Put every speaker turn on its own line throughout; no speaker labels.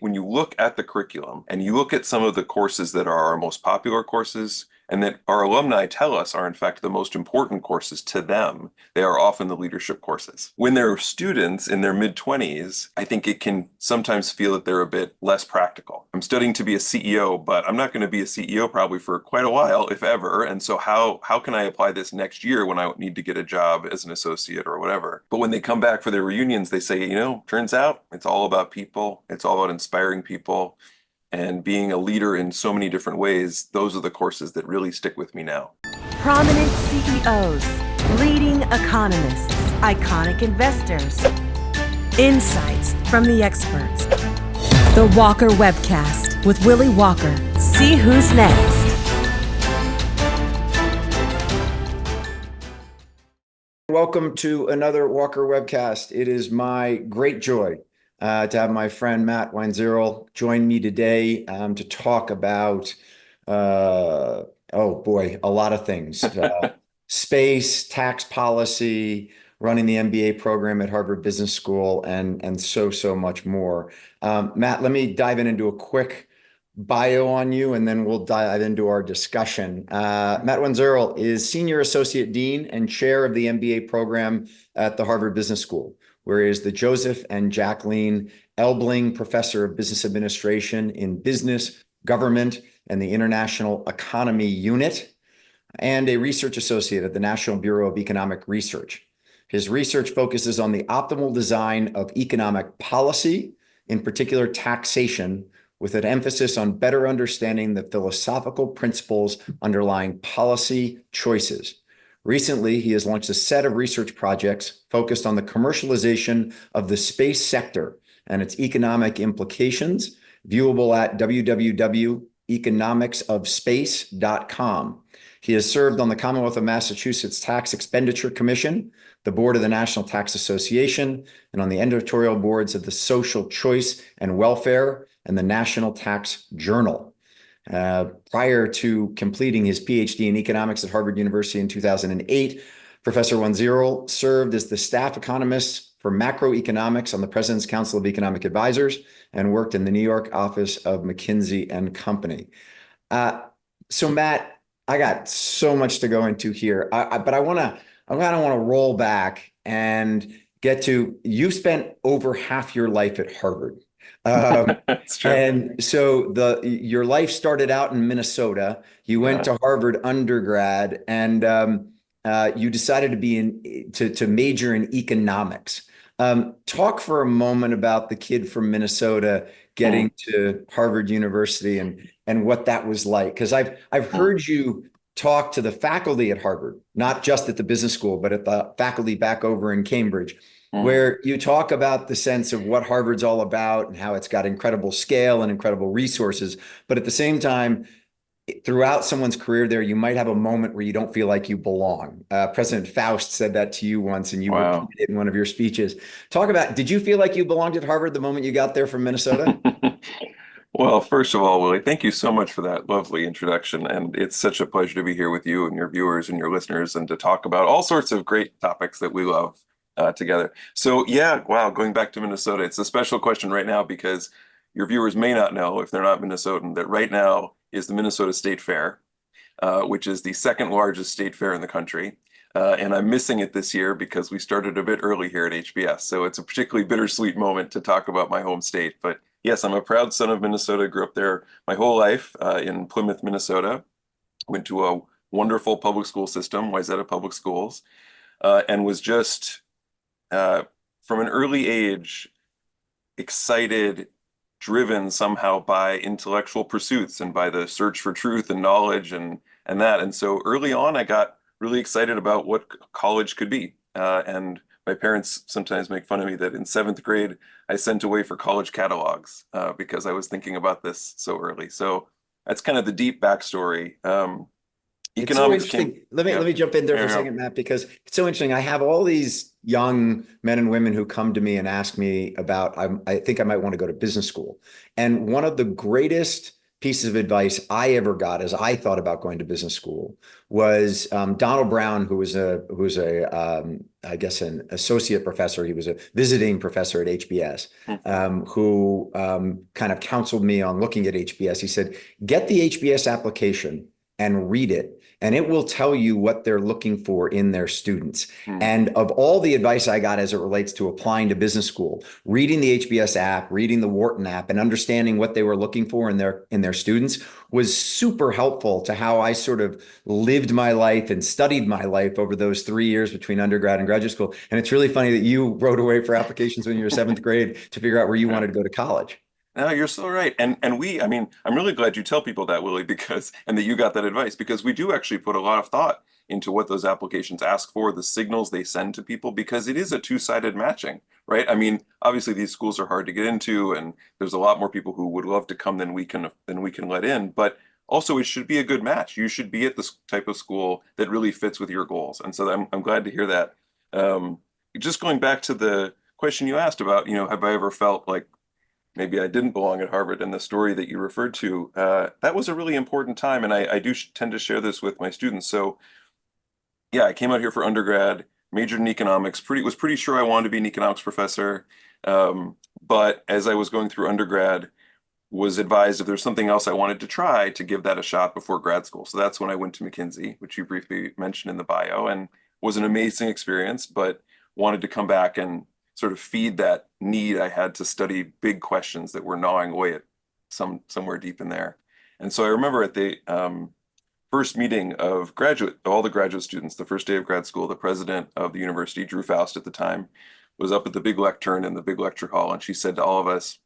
when you look at the curriculum and you look at some of the courses that are our most popular courses and that our alumni tell us are in fact the most important courses to them, they are often the leadership courses. When they're students in their mid-20s, I think it can sometimes feel that they're a bit less practical. I'm studying to be a CEO, but I'm not going to be a CEO probably for quite a while, if ever. And so how can I apply this next year when I need to get a job as an associate or whatever? But when they come back for their reunions, they say, turns out it's all about people. It's all about inspiring people. And being a leader in so many different ways, those are the courses that really stick with me now.
Prominent CEOs, leading economists, iconic investors, insights from the experts. The Walker Webcast with Willy Walker. See who's next.
Welcome to another Walker Webcast. It is my great joy to have my friend Matt Weinzierl join me today to talk about, a lot of things. Space, tax policy, running the MBA program at Harvard Business School, and so much more. Matt, let me dive into a quick bio on you, and then we'll dive into our discussion. Matt Weinzierl is Senior Associate Dean and Chair of the MBA program at the Harvard Business School, where he is the Joseph and Jacqueline Elbling Professor of Business Administration in Business, Government, and the International Economy Unit, and a Research Associate at the National Bureau of Economic Research. His research focuses on the optimal design of economic policy, in particular taxation, with an emphasis on better understanding the philosophical principles underlying policy choices. Recently, he has launched a set of research projects focused on the commercialization of the space sector and its economic implications, viewable at www.economicsofspace.com. He has served on the Commonwealth of Massachusetts Tax Expenditure Commission, the board of the National Tax Association, and on the editorial boards of the Social Choice and Welfare and the National Tax Journal. Prior to completing his PhD in economics at Harvard University in 2008, Professor Weinzierl served as the staff economist for macroeconomics on the President's Council of Economic Advisors and worked in the New York office of McKinsey and Company. So Matt, I got so much to go into here, but I kind of want to roll back and get to, you spent over half your life at Harvard.
That's true.
And so your life started out in Minnesota. You went to Harvard undergrad, and you decided to major in economics. Talk for a moment about the kid from Minnesota getting to Harvard University and what that was like. Because I've heard you talk to the faculty at Harvard, not just at the business school, but at the faculty back over in Cambridge, where you talk about the sense of what Harvard's all about and how it's got incredible scale and incredible resources. But at the same time, throughout someone's career there, you might have a moment where you don't feel like you belong. President Faust said that to you once, and you repeated it in one of your speeches. Talk about, did you feel like you belonged at Harvard the moment you got there from Minnesota?
Well, first of all, Willie, thank you so much for that lovely introduction. And it's such a pleasure to be here with you and your viewers and your listeners and to talk about all sorts of great topics that we love together. So yeah, wow, going back to Minnesota, it's a special question right now because your viewers may not know, if they're not Minnesotan, that right now is the Minnesota State Fair, which is the second largest state fair in the country. And I'm missing it this year because we started a bit early here at HBS. So it's a particularly bittersweet moment to talk about my home state. But yes, I'm a proud son of Minnesota, grew up there my whole life in Plymouth, Minnesota, went to a wonderful public school system, Wayzata Public Schools, and was just, from an early age, excited, driven somehow by intellectual pursuits and by the search for truth and knowledge and that. And so early on, I got really excited about what college could be. And my parents sometimes make fun of me that in 7th grade, I sent away for college catalogs because I was thinking about this so early. So that's kind of the deep backstory. Economics
it's so interesting. Let me jump in there for a second, Matt, because it's so interesting. I have all these young men and women who come to me and ask me about, I think I might want to go to business school. And one of the greatest pieces of advice I ever got as I thought about going to business school was Donald Brown, who was I guess an associate professor. He was a visiting professor at HBS, who kind of counseled me on looking at HBS. He said, get the HBS application and read it, and it will tell you what they're looking for in their students. And of all the advice I got as it relates to applying to business school, reading the HBS app, reading the Wharton app, and understanding what they were looking for in their students was super helpful to how I sort of lived my life and studied my life over those 3 years between undergrad and graduate school. And it's really funny that you wrote away for applications when you were seventh grade to figure out where you wanted to go to college.
No, you're so right. And I mean, I'm really glad you tell people that, Willie, and that you got that advice, because we do actually put a lot of thought into what those applications ask for, the signals they send to people, because it is a two-sided matching, right? I mean, obviously these schools are hard to get into, and there's a lot more people who would love to come than we can let in, but also it should be a good match. You should be at this type of school that really fits with your goals. And so I'm glad to hear that. Just going back to the question you asked about, have I ever felt like maybe I didn't belong at Harvard, and the story that you referred to, that was a really important time. And I do tend to share this with my students. So yeah, I came out here for undergrad, majored in economics, was pretty sure I wanted to be an economics professor. But as I was going through undergrad, was advised if there's something else I wanted to try, to give that a shot before grad school. So that's when I went to McKinsey, which you briefly mentioned in the bio, and was an amazing experience, but wanted to come back and sort of feed that need I had to study big questions that were gnawing away at somewhere deep in there. And so I remember at the first meeting of all the graduate students, the first day of grad school, the president of the university, Drew Faust at the time, was up at the big lectern in the big lecture hall, and she said to all of us,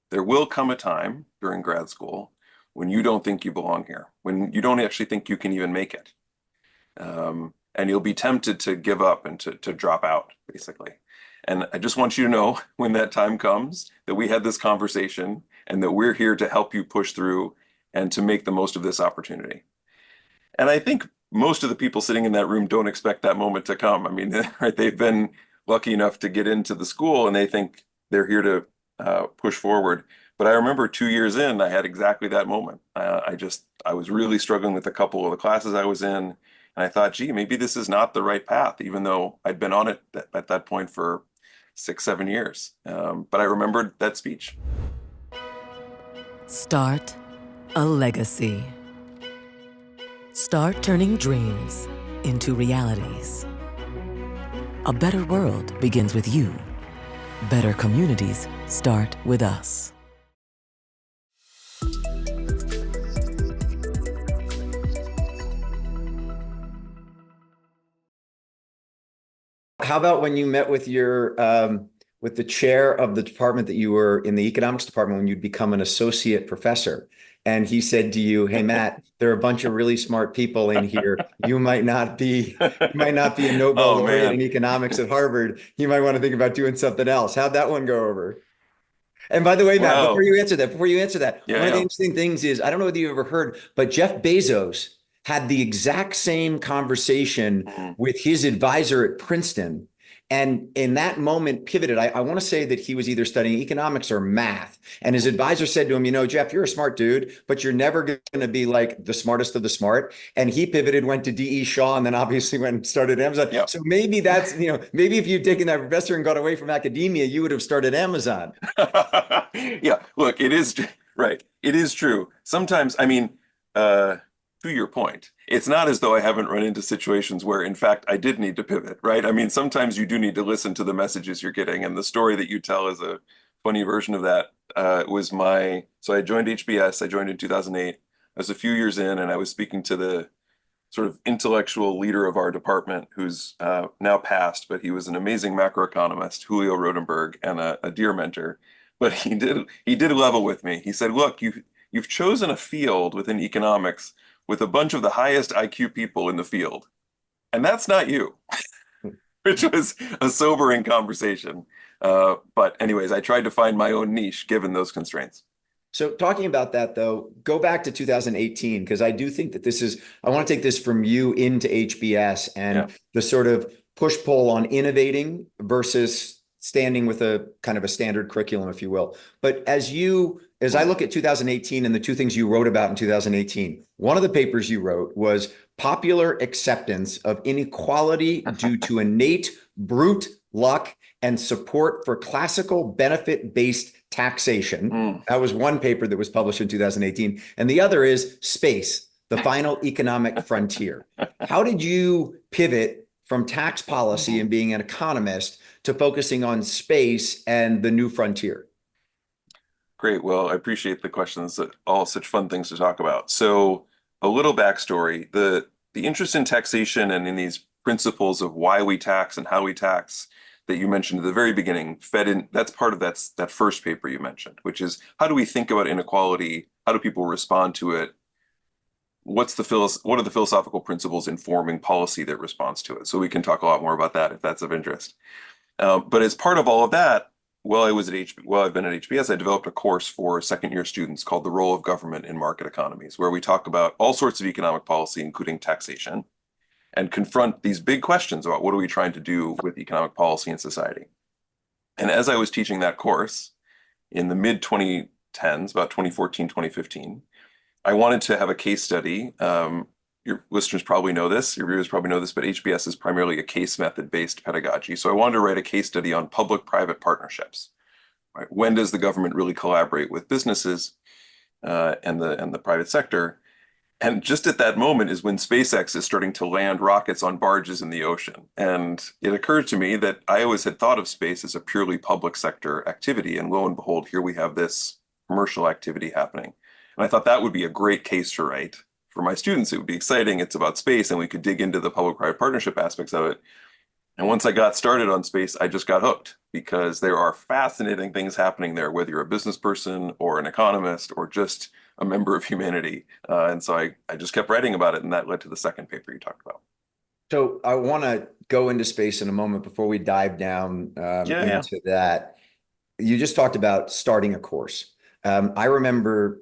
there will come a time during grad school when you don't think you belong here, when you don't actually think you can even make it. And you'll be tempted to give up and to drop out, basically. And I just want you to know, when that time comes, that we had this conversation and that we're here to help you push through and to make the most of this opportunity. And I think most of the people sitting in that room don't expect that moment to come. I mean, right, they've been lucky enough to get into the school and they think they're here to push forward. But I remember 2 years in, I had exactly that moment. I was really struggling with a couple of the classes I was in. And I thought, gee, maybe this is not the right path, even though I'd been on it at that point for 6, 7 years. But I remembered that speech.
Start a legacy. Start turning dreams into realities. A better world begins with you. Better communities start with us.
How about when you met with with the chair of the department that you were in, the economics department, when you'd become an associate professor, and he said to you, "Hey, Matt, there are a bunch of really smart people in here. You might not be a Nobel laureate in economics at Harvard. You might want to think about doing something else." How'd that one go over? And by the way, Matt, before you answer that, one of the interesting things is, I don't know whether you ever heard, but Jeff Bezos had the exact same conversation with his advisor at Princeton. And in that moment pivoted. I want to say that he was either studying economics or math. And his advisor said to him, Jeff, you're a smart dude, but you're never going to be like the smartest of the smart. And he pivoted, went to D.E. Shaw, and then obviously went and started Amazon. Yep. So maybe that's, maybe if you'd taken that professor and got away from academia, you would have started Amazon.
Yeah, look, it is right. It is true. Sometimes, I mean, to your point, it's not as though I haven't run into situations where, in fact, I did need to pivot, right? I mean, sometimes you do need to listen to the messages you're getting. And the story that you tell is a funny version of that. So I joined HBS, I joined in 2008. I was a few years in, and I was speaking to the sort of intellectual leader of our department, who's now passed, but he was an amazing macroeconomist, Julio Rodenberg, and a dear mentor. But he did level with me. He said, look, you've chosen a field within economics with a bunch of the highest IQ people in the field. And that's not you, which was a sobering conversation. But anyways, I tried to find my own niche given those constraints.
So talking about that, though, go back to 2018, because I do think that I want to take this from you into HBS and the sort of push-pull on innovating versus standing with a kind of a standard curriculum, if you will. But as I look at 2018 and the two things you wrote about in 2018, one of the papers you wrote was popular acceptance of inequality due to innate brute luck and support for classical benefit-based taxation. That was one paper that was published in 2018. And the other is Space, the Final Economic Frontier. How did you pivot from tax policy and being an economist to focusing on space and the new frontier?
Great. Well, I appreciate the questions. All such fun things to talk about. So a little backstory, the interest in taxation and in these principles of why we tax and how we tax that you mentioned at the very beginning fed in, that's part of that first paper you mentioned, which is how do we think about inequality? How do people respond to it? What are the philosophical principles informing policy that responds to it? So we can talk a lot more about that if that's of interest. But as part of all of that, while I've been at HBS, I developed a course for second-year students called The Role of Government in Market Economies, where we talk about all sorts of economic policy, including taxation, and confront these big questions about what are we trying to do with economic policy in society. And as I was teaching that course in the mid-2010s, about 2014, 2015, I wanted to have a case study. Your listeners probably know this, your viewers probably know this, but HBS is primarily a case method-based pedagogy. So I wanted to write a case study on public-private partnerships. Right? When does the government really collaborate with businesses and the private sector? And just at that moment is when SpaceX is starting to land rockets on barges in the ocean. And it occurred to me that I always had thought of space as a purely public sector activity. And lo and behold, here we have this commercial activity happening. And I thought that would be a great case to write for my students. It would be exciting. It's about space and we could dig into the public-private partnership aspects of it. And once I got started on space, I just got hooked because there are fascinating things happening there, whether you're a business person or an economist or just a member of humanity. And so I just kept writing about it, and that led to the second paper you talked about.
So I want to go into space in a moment before we dive down into that. You just talked about starting a course. I remember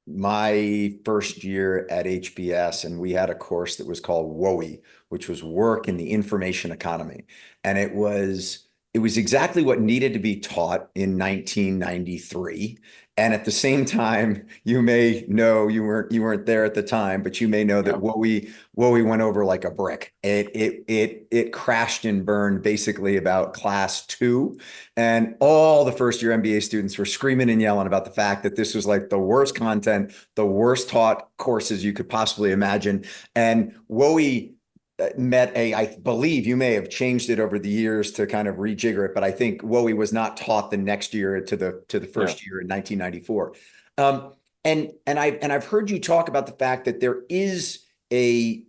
my first year at HBS, and we had a course that was called WOE, which was Work in the Information Economy. And it was exactly what needed to be taught in 1993. And at the same time, you may know, you weren't there at the time, but you may know that WOE went over like a brick. It crashed and burned basically about class 2. And all the first year MBA students were screaming and yelling about the fact that this was like the worst content, the worst taught courses you could possibly imagine. And WOE I believe you may have changed it over the years to kind of rejigger it, but I think WOE was not taught the next year to the first year in 1994. And I've heard you talk about the fact that there is a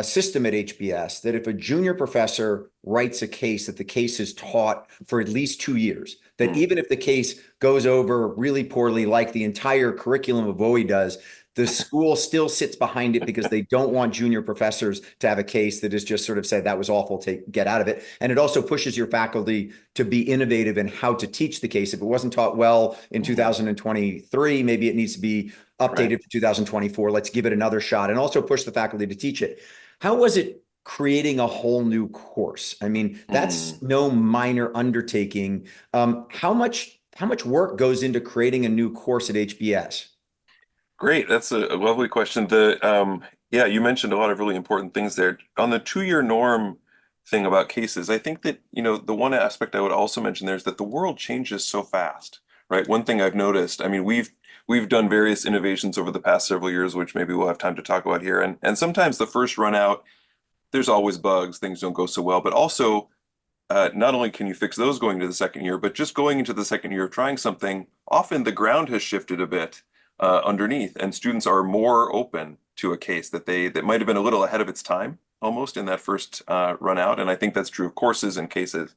system at HBS that if a junior professor writes a case, that the case is taught for at least 2 years. That even if the case goes over really poorly, like the entire curriculum of WOE does, the school still sits behind it because they don't want junior professors to have a case that is just sort of said, that was awful, get out of it. And it also pushes your faculty to be innovative in how to teach the case. If it wasn't taught well in 2023, maybe it needs to be updated for 2024. Let's give it another shot, and also push the faculty to teach it. How was it creating a whole new course? I mean, that's no minor undertaking. How much work goes into creating a new course at HBS?
Great. That's a lovely question. You mentioned a lot of really important things there. On the 2-year norm thing about cases, I think that, the one aspect I would also mention there is that the world changes so fast, right? One thing I've noticed, I mean, we've done various innovations over the past several years, which maybe we'll have time to talk about here. And sometimes the first run out, there's always bugs, things don't go so well, but also not only can you fix those going to the second year, but just going into the second year of trying something, often the ground has shifted a bit underneath, and students are more open to a case that might have been a little ahead of its time almost in that first run out. And I think that's true of courses and cases.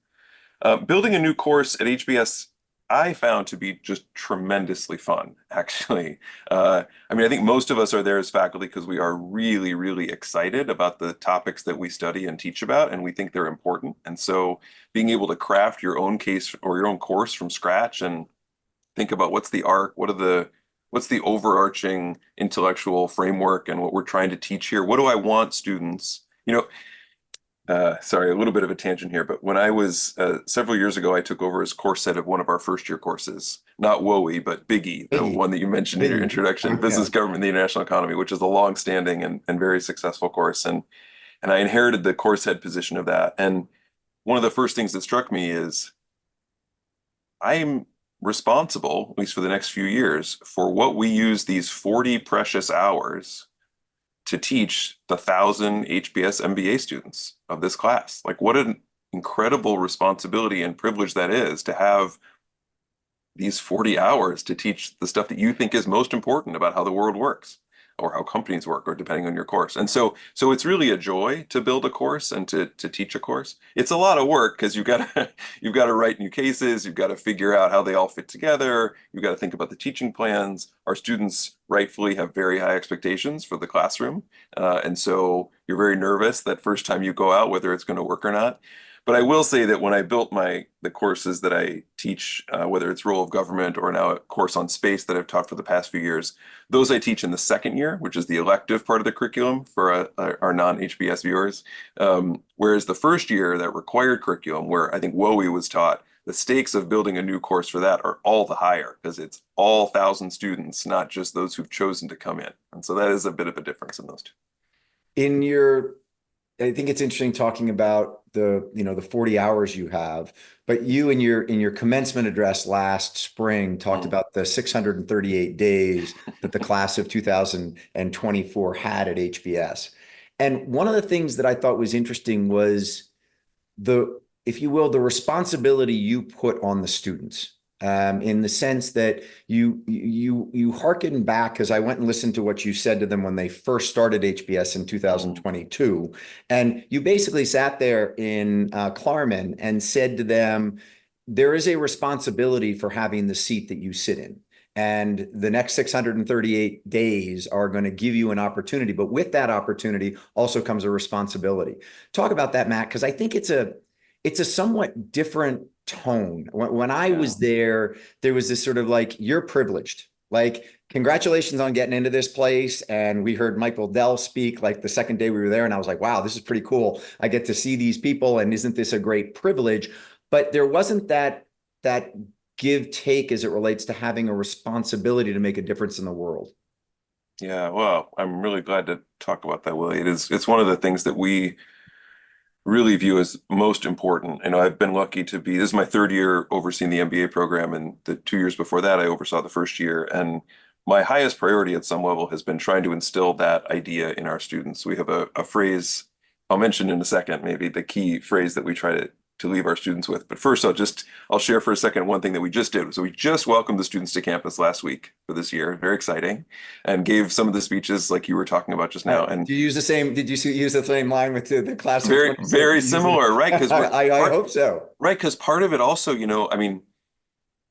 Building a new course at HBS, I found to be just tremendously fun, actually. I think most of us are there as faculty because we are really, really excited about the topics that we study and teach about, and we think they're important. And so being able to craft your own case or your own course from scratch and think about what's the arc, what's the overarching intellectual framework and what we're trying to teach here? What do I want students? sorry, a little bit of a tangent here, but when I was several years ago, I took over as course head of one of our first year courses, not WOE, but Biggie, the
Biggie,
one that you mentioned in your
Biggie.
introduction,
Okay.
Business, Government, and the International Economy, which is a long-standing and very successful course. And I inherited the course head position of that. And one of the first things that struck me is I'm responsible, at least for the next few years, for what we use these 40 precious hours to teach the 1,000 HBS MBA students of this class. Like, what an incredible responsibility and privilege that is to have these 40 hours to teach the stuff that you think is most important about how the world works or how companies work, or depending on your course. And so it's really a joy to build a course and to teach a course. It's a lot of work because you've got to write new cases, you've got to figure out how they all fit together, you've got to think about the teaching plans. Our students rightfully have very high expectations for the classroom. And so you're very nervous that first time you go out, whether it's going to work or not. But I will say that when I built the courses that I teach, whether it's role of government or now a course on space that I've taught for the past few years, those I teach in the second year, which is the elective part of the curriculum for our non-HBS viewers. Whereas the first year, that required curriculum, where I think WOE was taught, the stakes of building a new course for that are all the higher because it's all 1,000 students, not just those who've chosen to come in. And so that is a bit of a difference in those two.
In your I think it's interesting talking about the 40 hours you have, but you in your commencement address last spring talked about the 638 days that the class of 2024 had at HBS. And one of the things that I thought was interesting was if you will, the responsibility you put on the students. In the sense that you hearken back, because I went and listened to what you said to them when they first started HBS in 2022, and you basically sat there in Klarman and said to them, there is a responsibility for having the seat that you sit in. And the next 638 days are going to give you an opportunity. But with that opportunity also comes a responsibility. Talk about that, Matt, because I think it's a somewhat different tone. When I was there was this sort of like, you're privileged. Like, congratulations on getting into this place. And we heard Michael Dell speak like the second day we were there. And I was like, wow, this is pretty cool. I get to see these people. And isn't this a great privilege? But there wasn't that give take as it relates to having a responsibility to make a difference in the world.
Yeah, well, I'm really glad to talk about that, Willie. It's one of the things that we really view as most important. I've been lucky to this is my third year overseeing the MBA program, and the 2 years before that, I oversaw the first year. And my highest priority at some level has been trying to instill that idea in our students. We have a phrase I'll mention in a second, maybe the key phrase that we try to leave our students with. But first, I'll share for a second one thing that we just did. So we just welcomed the students to campus last week for this year. Very exciting, and gave some of the speeches like you were talking about just now. And
do you use the same? Did you use the same line with the class of
very
26?
very similar, right? Because
I hope so.
Right, because part of it also, I mean,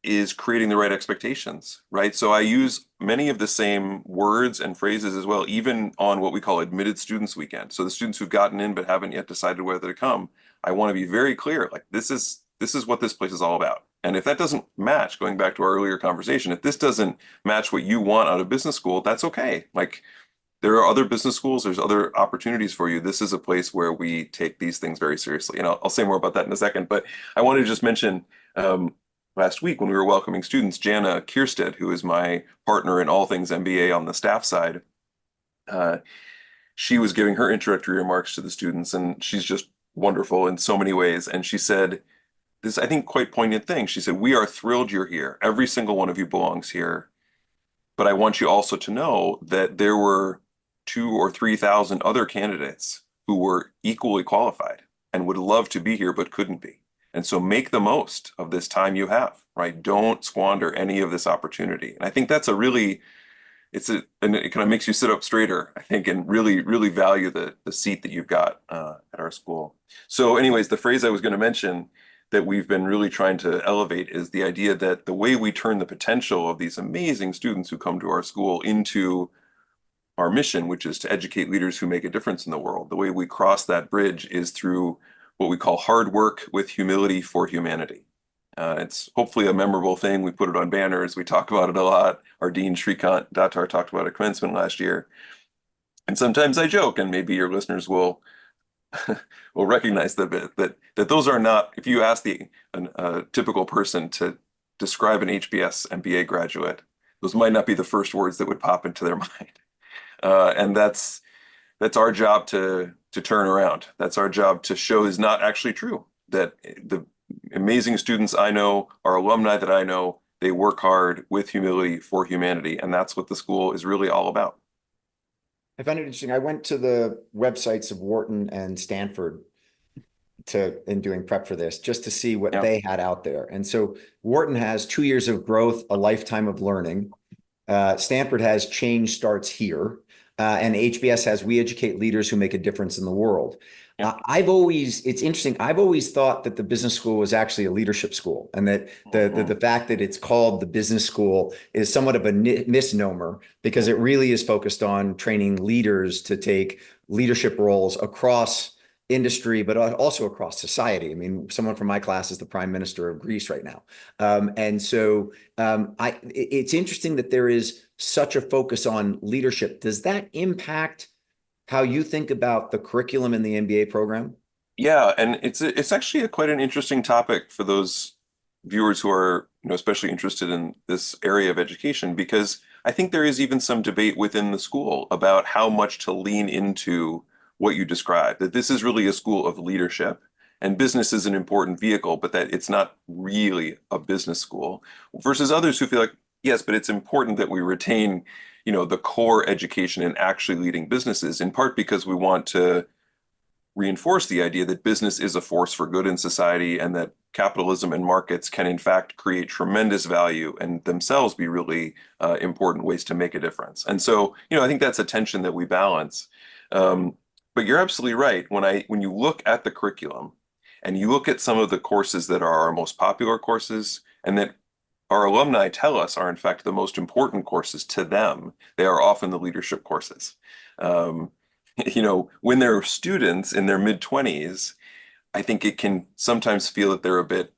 is creating the right expectations, right? So I use many of the same words and phrases as well, even on what we call admitted students weekend. So the students who've gotten in but haven't yet decided whether to come, I want to be very clear, like this is what this place is all about. And if that doesn't match, going back to our earlier conversation, if this doesn't match what you want out of business school, that's okay. Like, there are other business schools, there's other opportunities for you. This is a place where we take these things very seriously. And I'll say more about that in a second. But I wanted to just mention last week when we were welcoming students, Jana Kierstead, who is my partner in all things MBA on the staff side, she was giving her introductory remarks to the students, and she's just wonderful in so many ways. And she said this, I think, quite poignant thing. She said, "We are thrilled you're here. Every single one of you belongs here. But I want you also to know that there were 2,000 or 3,000 other candidates who were equally qualified and would love to be here but couldn't be. And so make the most of this time you have, right? Don't squander any of this opportunity." And I think that's and it kind of makes you sit up straighter, I think, and really, really value the seat that you've got at our school. So anyways, the phrase I was going to mention that we've been really trying to elevate is the idea that the way we turn the potential of these amazing students who come to our school into our mission, which is to educate leaders who make a difference in the world, the way we cross that bridge is through what we call hard work with humility for humanity. It's hopefully a memorable thing. We put it on banners. We talk about it a lot. Our Dean Shrikant Datar talked about it at commencement last year. And sometimes I joke, and maybe your listeners will will recognize that those are not, if you ask a typical person to describe an HBS MBA graduate, those might not be the first words that would pop into their mind. And that's our job to turn around. That's our job to show is not actually true. That the amazing students I know, our alumni that I know, they work hard with humility for humanity, and that's what the school is really all about.
I found it interesting. I went to the websites of Wharton and Stanford in doing prep for this, just to see what
Yeah.
they had out there. And so Wharton has 2 years of growth, a lifetime of learning. Stanford has change starts here. And HBS has we educate leaders who make a difference in the world.
Yeah.
It's interesting. I've always thought that the business school was actually a leadership school, and that the fact that it's called the business school is somewhat of a misnomer, because it really is focused on training leaders to take leadership roles across industry, but also across society. I mean, someone from my class is the prime minister of Greece right now. It's interesting that there is such a focus on leadership. Does that impact how you think about the curriculum in the MBA program?
Yeah, and it's actually quite an interesting topic for those viewers who are, especially interested in this area of education, because I think there is even some debate within the school about how much to lean into what you described, that this is really a school of leadership and business is an important vehicle, but that it's not really a business school, versus others who feel like, yes, but it's important that we retain, the core education in actually leading businesses, in part because we want to reinforce the idea that business is a force for good in society and that capitalism and markets can in fact create tremendous value and themselves be really important ways to make a difference. And so, I think that's a tension that we balance. But you're absolutely right. When you look at the curriculum and you look at some of the courses that are our most popular courses and that our alumni tell us are in fact the most important courses to them, they are often the leadership courses. When they're students in their mid-20s, I think it can sometimes feel that they're a bit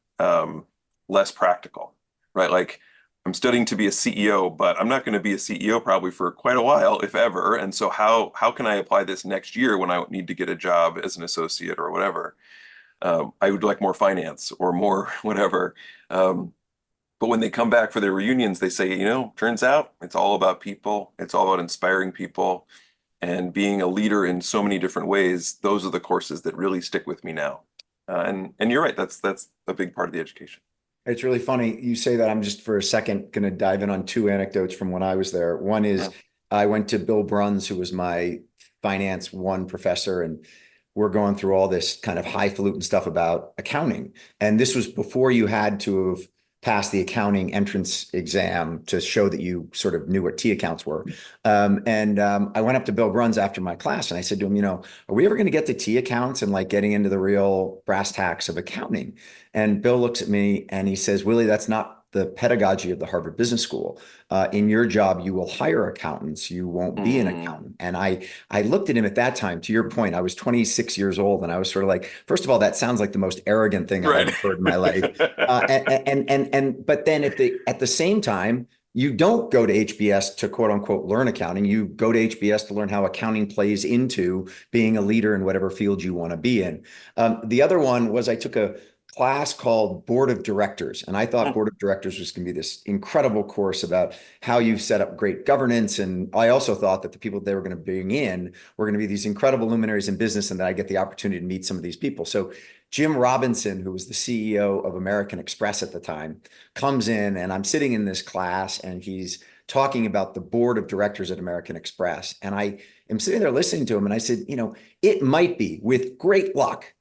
less practical, right? Like, I'm studying to be a CEO, but I'm not going to be a CEO probably for quite a while, if ever. And so how can I apply this next year when I need to get a job as an associate or whatever? I would like more finance or more whatever. But when they come back for their reunions, they say, turns out it's all about people. It's all about inspiring people and being a leader in so many different ways. Those are the courses that really stick with me now. And you're right. That's a big part of the education.
It's really funny you say that. I'm just for a second going to dive in on two anecdotes from when I was there. One is I went to Bill Bruns, who was my finance one professor, and we're going through all this kind of highfalutin stuff about accounting. And this was before you had to have passed the accounting entrance exam to show that you sort of knew what T accounts were. I went up to Bill Bruns after my class and I said to him, are we ever going to get to T accounts and like getting into the real brass tacks of accounting? And Bill looks at me and he says, Willie, that's not the pedagogy of the Harvard Business School. In your job, you will hire accountants. You won't be an accountant. And I looked at him at that time, to your point, I was 26 years old. And I was sort of like, first of all, that sounds like the most arrogant thing I've ever heard in my life. But then at the same time, you don't go to HBS to quote unquote learn accounting. You go to HBS to learn how accounting plays into being a leader in whatever field you want to be in. The other one was I took a class called Board of Directors. And I thought Board of Directors was going to be this incredible course about how you set up great governance. And I also thought that the people they were going to bring in were going to be these incredible luminaries in business and that I get the opportunity to meet some of these people. So Jim Robinson, who was the CEO of American Express at the time, comes in and I'm sitting in this class and he's talking about the board of directors at American Express. And I am sitting there listening to him and I said, it might be with great luck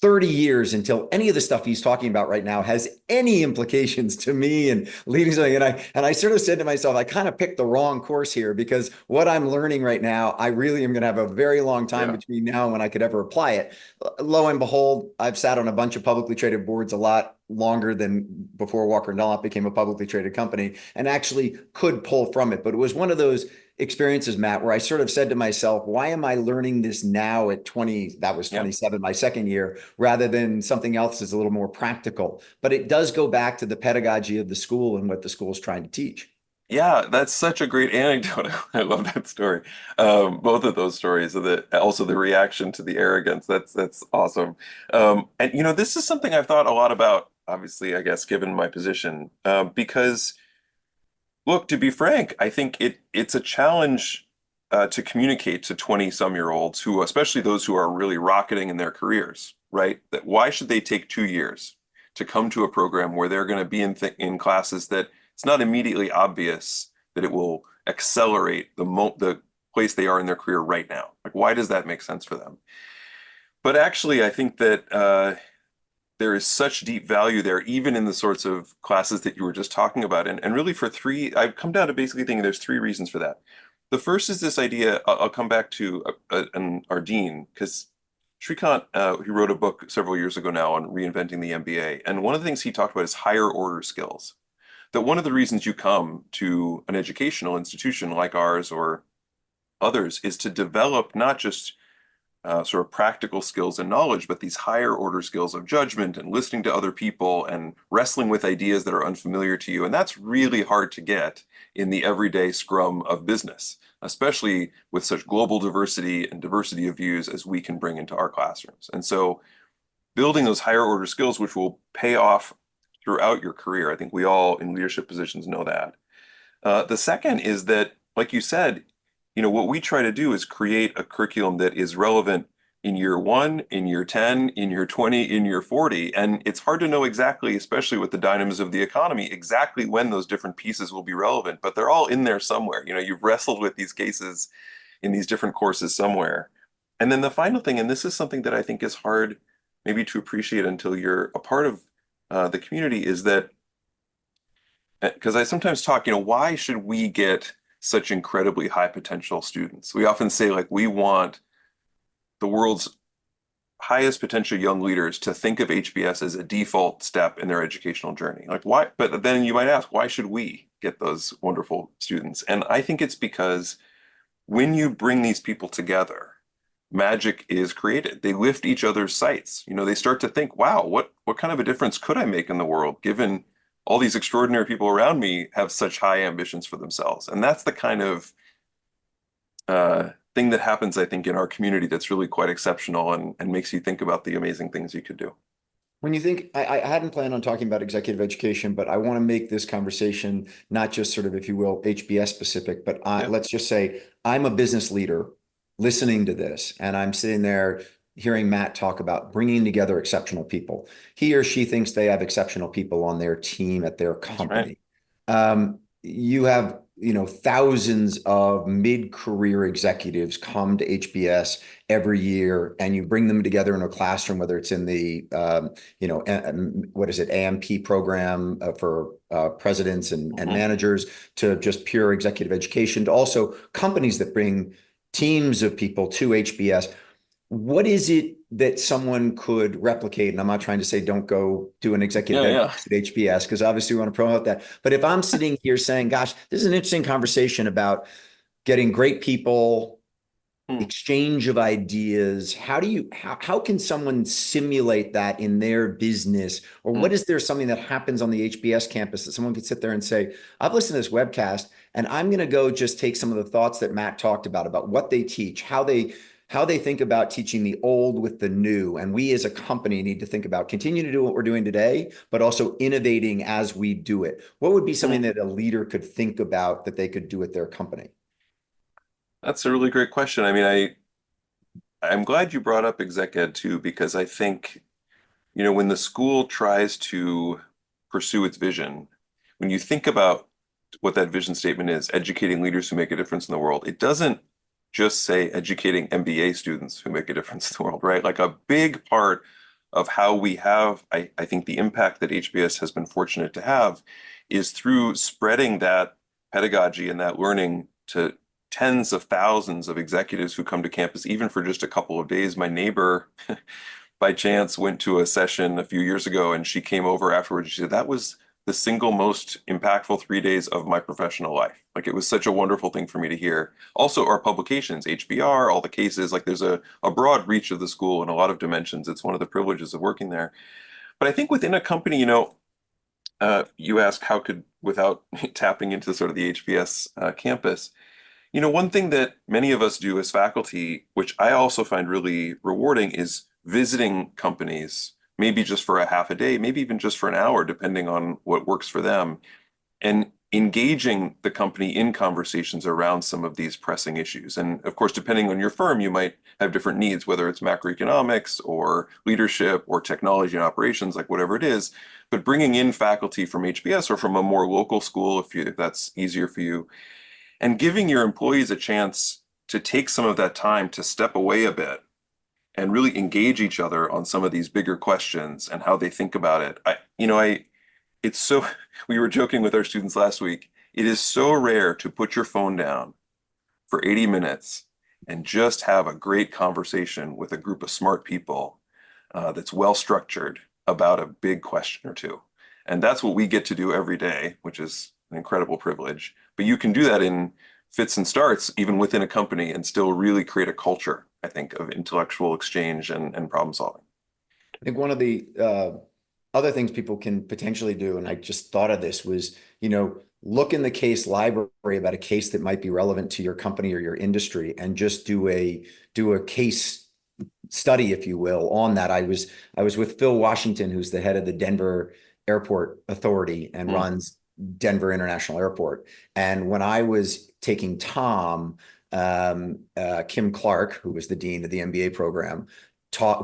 30 years until any of the stuff he's talking about right now has any implications to me and leading something. And I sort of said to myself, I kind of picked the wrong course here because what I'm learning right now, I really am going to have a very long time between now and when I could ever apply it. Lo and behold, I've sat on a bunch of publicly traded boards a lot longer than before Walker & Dunlop became a publicly traded company and actually could pull from it. But it was one of those experiences, Matt, where I sort of said to myself, why am I learning this now at 20, that was 27, my second year, rather than something else that's a little more practical? But it does go back to the pedagogy of the school and what the school is trying to teach.
Yeah, that's such a great anecdote. I love that story. Both of those stories, also the reaction to the arrogance. That's awesome. And this is something I've thought a lot about, obviously, I guess, given my position, because look, to be frank, I think it's a challenge to communicate to 20-some-year-olds who, especially those who are really rocketing in their careers, right? That why should they take 2 years to come to a program where they're going to be in classes that it's not immediately obvious that it will accelerate the place they are in their career right now. Like, why does that make sense for them? But actually, I think that there is such deep value there, even in the sorts of classes that you were just talking about. And really for three, I've come down to basically thinking there's three reasons for that. The first is this idea, I'll come back to our dean, because Shrikant, he wrote a book several years ago now on reinventing the MBA. And one of the things he talked about is higher order skills. That one of the reasons you come to an educational institution like ours or others is to develop not just sort of practical skills and knowledge, but these higher order skills of judgment and listening to other people and wrestling with ideas that are unfamiliar to you. And that's really hard to get in the everyday scrum of business, especially with such global diversity and diversity of views as we can bring into our classrooms. And so building those higher order skills, which will pay off throughout your career, I think we all in leadership positions know that. The second is that, like you said, what we try to do is create a curriculum that is relevant in year one, in year 10, in year 20, in year 40. And it's hard to know exactly, especially with the dynamism of the economy, exactly when those different pieces will be relevant, but they're all in there somewhere. You've wrestled with these cases in these different courses somewhere. And then the final thing, and this is something that I think is hard maybe to appreciate until you're a part of the community, is that because I sometimes talk, why should we get such incredibly high potential students? We often say, like, we want the world's highest potential young leaders to think of HBS as a default step in their educational journey. Like, why? But then you might ask, why should we get those wonderful students? And I think it's because when you bring these people together, magic is created. They lift each other's sights. They start to think, wow, what kind of a difference could I make in the world given all these extraordinary people around me have such high ambitions for themselves. And that's the kind of thing that happens, I think, in our community that's really quite exceptional and makes you think about the amazing things you could do.
When you think, I hadn't planned on talking about executive education, but I want to make this conversation not just sort of, if you will, HBS specific, but
Yeah.
let's just say I'm a business leader listening to this, and I'm sitting there hearing Matt talk about bringing together exceptional people. He or she thinks they have exceptional people on their team at their
That's right.
company. You have, thousands of mid-career executives come to HBS every year, and you bring them together in a classroom, whether it's in the, what is it, AMP program for presidents and
Mhm.
managers, to just pure executive education, to also companies that bring teams of people to HBS. What is it that someone could replicate? And I'm not trying to say don't go do an executive
Yeah,
ed
yeah.
course at HBS, because obviously we want to promote that. But if I'm sitting here saying, gosh, this is an interesting conversation about getting great people,
Hmm.
exchange of ideas, how can someone simulate that in their business? Or
Hmm.
what is there something that happens on the HBS campus that someone could sit there and say, I've listened to this webcast and I'm going to go just take some of the thoughts that Matt talked about what they teach, how they think about teaching the old with the new. And we as a company need to think about continue to do what we're doing today, but also innovating as we do it. What would be something
Hmm.
that a leader could think about that they could do at their company?
That's a really great question. I mean, I'm glad you brought up exec ed too, because I think, when the school tries to pursue its vision, when you think about what that vision statement is, educating leaders who make a difference in the world, it doesn't just say educating MBA students who make a difference in the world, right? Like a big part of how we have, I think, the impact that HBS has been fortunate to have is through spreading that pedagogy and that learning to tens of thousands of executives who come to campus, even for just a couple of days. My neighbor, by chance, went to a session a few years ago, and she came over afterwards. She said, that was the single most impactful 3 days of my professional life. Like, it was such a wonderful thing for me to hear. Also, our publications, HBR, all the cases, like there's a broad reach of the school in a lot of dimensions. It's one of the privileges of working there. But I think within a company, you ask how could without tapping into sort of the HBS campus. One thing that many of us do as faculty, which I also find really rewarding, is visiting companies, maybe just for a half a day, maybe even just for an hour, depending on what works for them, and engaging the company in conversations around some of these pressing issues. And of course, depending on your firm, you might have different needs, whether it's macroeconomics or leadership or technology and operations, like whatever it is. But bringing in faculty from HBS or from a more local school, if that's easier for you, and giving your employees a chance to take some of that time to step away a bit and really engage each other on some of these bigger questions and how they think about it. It's so, we were joking with our students last week. It is so rare to put your phone down for 80 minutes and just have a great conversation with a group of smart people that's well structured about a big question or two. And that's what we get to do every day, which is an incredible privilege. But you can do that in fits and starts, even within a company, and still really create a culture, I think, of intellectual exchange and problem solving.
I think one of the other things people can potentially do, and I just thought of this, was, look in the case library about a case that might be relevant to your company or your industry, and just do a case study, if you will, on that. I was with Phil Washington, who's the head of the Denver Airport Authority and runs Denver International Airport. And when I was taking Tom, Kim Clark, who was the dean of the MBA program,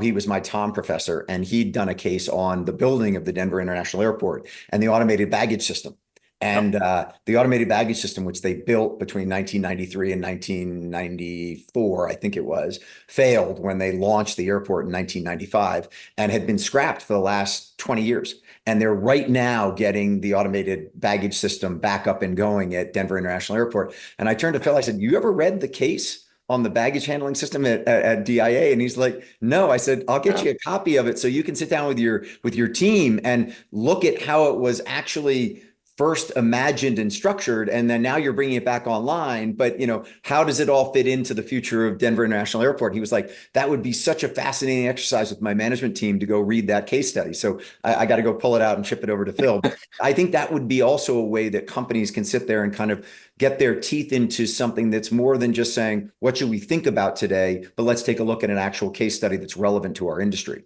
he was my Tom professor, and he'd done a case on the building of the Denver International Airport and the automated baggage system. And the automated baggage system, which they built between 1993 and 1994, I think it was, failed when they launched the airport in 1995 and had been scrapped for the last 20 years. And they're right now getting the automated baggage system back up and going at Denver International Airport. And I turned to Phil, I said, "You ever read the case on the baggage handling system at DIA?" And he's like, "No." I said, "I'll get you a copy of it so you can sit down with your team and look at how it was actually first imagined and structured, and then now you're bringing it back online. But how does it all fit into the future of Denver International Airport?" He was like, "That would be such a fascinating exercise with my management team to go read that case study." So I got to go pull it out and ship it over to Phil. But I think that would be also a way that companies can sit there and kind of get their teeth into something that's more than just saying, what should we think about today? But let's take a look at an actual case study that's relevant to our industry.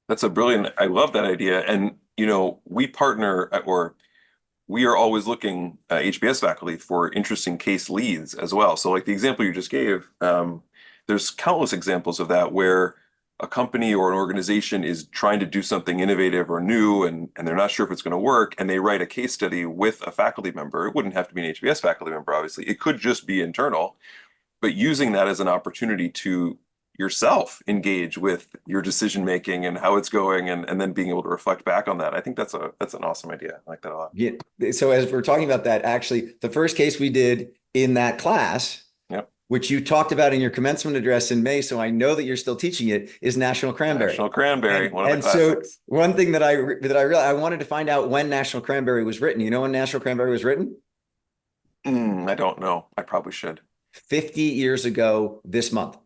That's I love that idea. And, we partner or we are always looking, HBS faculty, for interesting case leads as well. So like the example you just gave, there's countless examples of that where a company or an organization is trying to do something innovative or new, and they're not sure if it's going to work, and they write a case study with a faculty member. It wouldn't have to be an HBS faculty member, obviously. It could just be internal, but using that as an opportunity to yourself engage with your decision making and how it's going, and then being able to reflect back on that. I think that's an awesome idea. I like that a lot.
Yeah. So as we're talking about that, actually, the first case we did in that class, which you talked about in your commencement address in May, so I know that you're still teaching it, is National Cranberry.
National Cranberry, one of the
classics. So one thing that I realized, I wanted to find out when National Cranberry was written. You know when National Cranberry was written?
I don't know. I probably should.
50 years ago this month.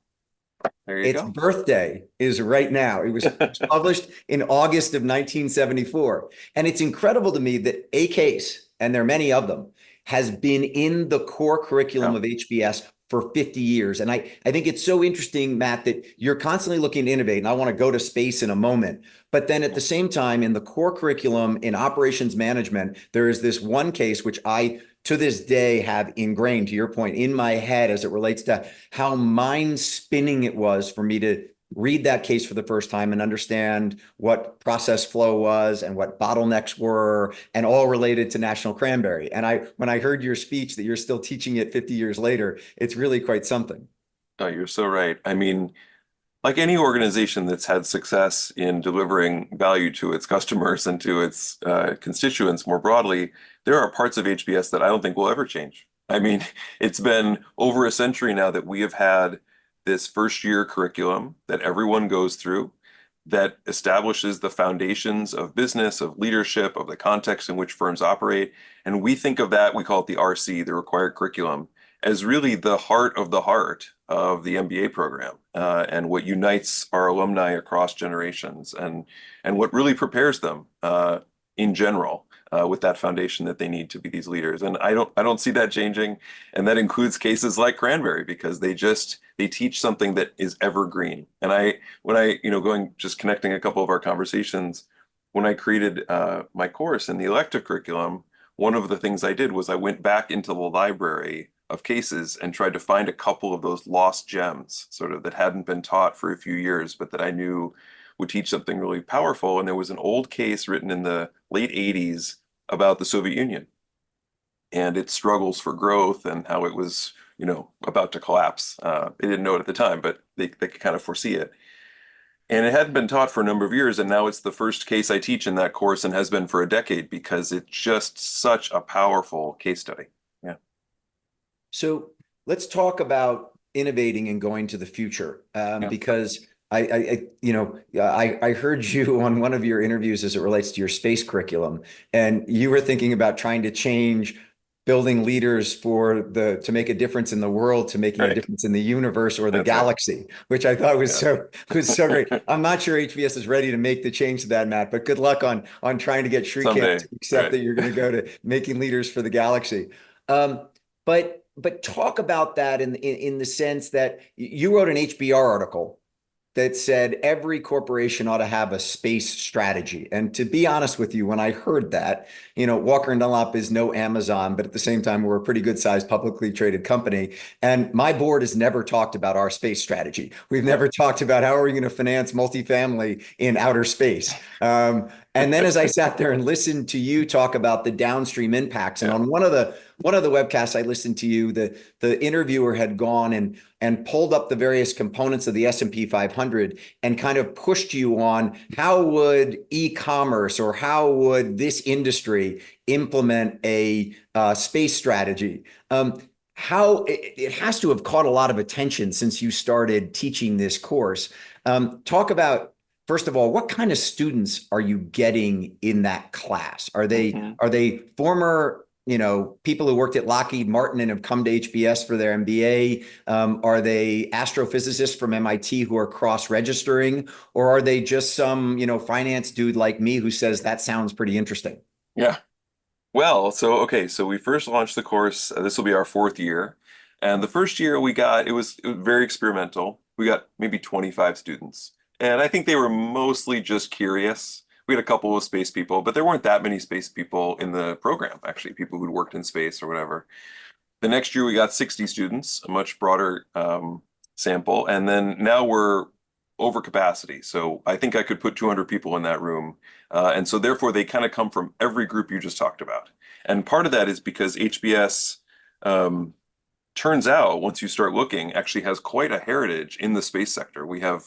There you go.
Its birthday is right now. It was published in August of 1974. And it's incredible to me that a case, and there are many of them, has been in the core curriculum of HBS for 50 years. And I think it's so interesting, Matt, that you're constantly looking to innovate. And I want to go to space in a moment. But then at the same time, in the core curriculum in operations management, there is this one case which I, to this day, have ingrained, to your point, in my head as it relates to how mind spinning it was for me to read that case for the first time and understand what process flow was and what bottlenecks were, and all related to National Cranberry. And when I heard your speech that you're still teaching it 50 years later, it's really quite something.
Oh, you're so right. I mean, like any organization that's had success in delivering value to its customers and to its constituents more broadly, there are parts of HBS that I don't think will ever change. I mean, it's been over a century now that we have had this first year curriculum that everyone goes through that establishes the foundations of business, of leadership, of the context in which firms operate. And we think of that, we call it the RC, the required curriculum, as really the heart of the MBA program, and what unites our alumni across generations, and what really prepares them in general with that foundation that they need to be these leaders. And I don't see that changing. And that includes cases like Cranberry, because they teach something that is evergreen. And just connecting a couple of our conversations, when I created my course in the elective curriculum, one of the things I did was I went back into the library of cases and tried to find a couple of those lost gems, sort of, that hadn't been taught for a few years, but that I knew would teach something really powerful. And there was an old case written in the late 80s about the Soviet Union and its struggles for growth and how it was, about to collapse. They didn't know it at the time, but they could kind of foresee it. And it hadn't been taught for a number of years, and now it's the first case I teach in that course and has been for a decade, because it's just such a powerful case study. Yeah.
So let's talk about innovating and going to the future,
Yeah.
because I heard you on one of your interviews as it relates to your space curriculum, and you were thinking about trying to change building leaders to make a difference in the world, to making a difference in the universe or the
That's right.
galaxy, which I thought was so great. I'm not sure HBS is ready to make the change to that, Matt, but good luck on trying to get Shrikant to accept that you're going to go to making leaders for the galaxy. But talk about that in the sense that you wrote an HBR article that said every corporation ought to have a space strategy. And to be honest with you, when I heard that, Walker & Dunlop is no Amazon, but at the same time, we're a pretty good sized publicly traded company. And my board has never talked about our space strategy. We've never talked about how are we going to finance multifamily in outer space. And then as I sat there and listened to you talk about the downstream impacts, and on one of the webcasts I listened to you, the interviewer had gone and pulled up the various components of the S&P 500 and kind of pushed you on how would e-commerce or how would this industry implement a space strategy. How it has to have caught a lot of attention since you started teaching this course. Talk about, first of all, what kind of students are you getting in that class? Are they former people who worked at Lockheed Martin and have come to HBS for their MBA? Are they astrophysicists from MIT who are cross-registering? Or are they just some, finance dude like me who says that sounds pretty interesting?
Yeah. Well, so we first launched the course. This will be our 4th year. And the first year it was very experimental. We got maybe 25 students. And I think they were mostly just curious. We had a couple of space people, but there weren't that many space people in the program, actually, people who'd worked in space or whatever. The next year we got 60 students, a much broader sample. And then now we're over capacity. So I think I could put 200 people in that room. And so therefore they kind of come from every group you just talked about. And part of that is because HBS turns out, once you start looking, actually has quite a heritage in the space sector. We have